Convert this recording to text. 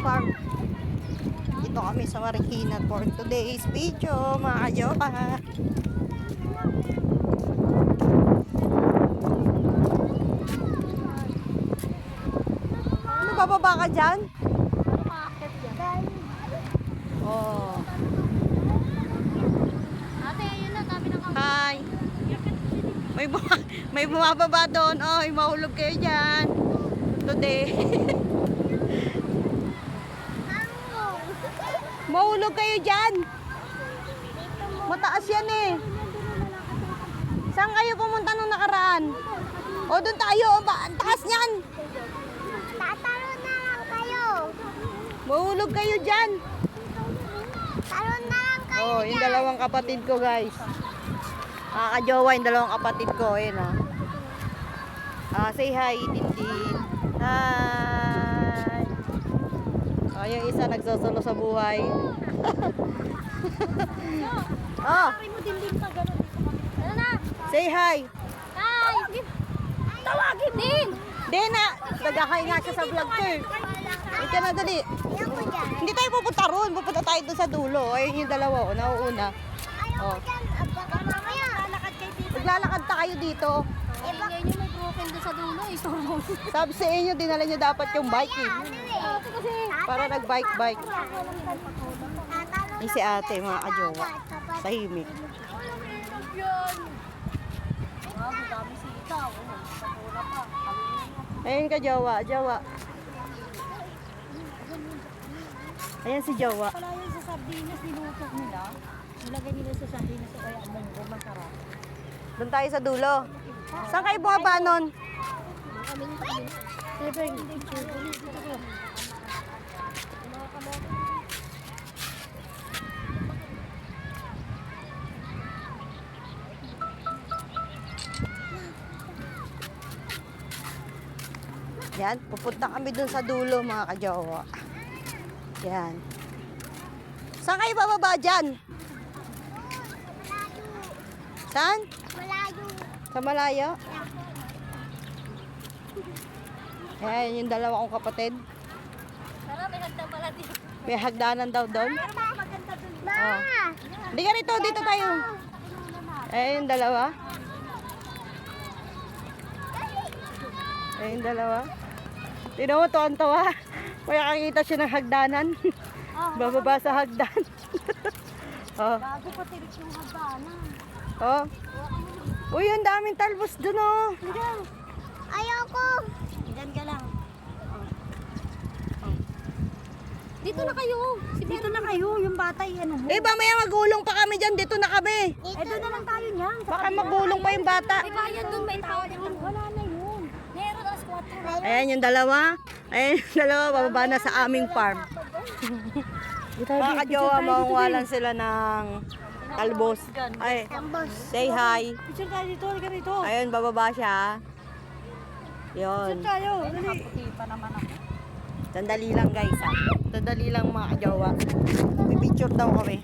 farm. Dito kami sa Marikina for today's video, mga kajoka. Ano, bababa ka dyan? Oh. Ate, ayun na, dami na kami. Hi. May bumababa doon. Oh, mahulog kayo dyan. Today. Mahulog kayo dyan. Mataas yan eh. Saan kayo pumunta nung nakaraan? O, doon tayo. Ang taas niyan. Tatalon na lang kayo. Mahulog kayo dyan. Talon na lang kayo. Oh, yung dalawang kapatid ko, guys. Kakajowa yung dalawang kapatid ko. Ayun, oh. Say hi, Tintin. Hi. Oh, yung isa nagsosolo sa buhay. Oh, Pari mo din pa gano'n. Ano na? say hi. Hi! Tawagin din! Di na, nagkakahinga siya sa vlog ko eh. Hindi ka na dali. Ayaw ko dyan. Hindi tayo pupunta roon. Pupunta tayo doon sa dulo. Ayun yung dalawa, oh, nauuna. Ayaw Oh. ko dyan. Baka mamaya. Lalakad kayo dito. Maglalakad ta kayo dito. Eh, bakit nyo may broken doon sa dulo? Istorbo. Sabi sa inyo, dinala nyo dapat yung bike eh. Ate kasi. Para nag-bike-bike. Ay, si ate, mga kajowa. Tahimik. Ayun ka, jowa. Jowa. Ayan si jowa. Pala yun sa sardinas, nilutok nila. Nilagay nila sa sardinas o kaya munggo, masarap. Doon tayo sa dulo. Saan kayo bumaba nun? Yan, pupunta kami dun sa dulo, mga kajowa. Yan. Saan kayo bababa dyan? Saan? Malayo. Sa malayo? Ayan, yung dalawa kong kapatid. Tara, may hagdan pala dito. May hagdanan daw doon. Maganda dun. Oh. Hindi ka rito, dito tayo. Ayan yung dalawa. Ayan yung dalawa. Tignan mo, tuwan-tuwa. May kakita siya ng hagdanan. Bababa sa hagdan. Oh. Bago pa tirik yung hagdanan. Oh. Uy, ang daming talbos dun, oh. Ayaw ko. Diyan ka lang. Dito na kayo. Dito na kayo, yung bata yan. Eh, mamaya magulong pa kami dyan. Dito na kami. Eh, doon na lang tayo niyan. Baka magulong pa yung bata. May bayan dun, may tao dun. Wala na yun. Meron as 4. Ayan yung dalawa. Ayan yung dalawa, bababa na sa aming farm. Mga kajowa, maungwalan sila ng talbos. Ay, say hi. Picture tayo dito, halika rito. Ayun, bababa siya. Yun. Tayo, dali. Puti pa naman ako. Sandali lang, guys. Sandali lang, mga kajowa. May picture daw kami.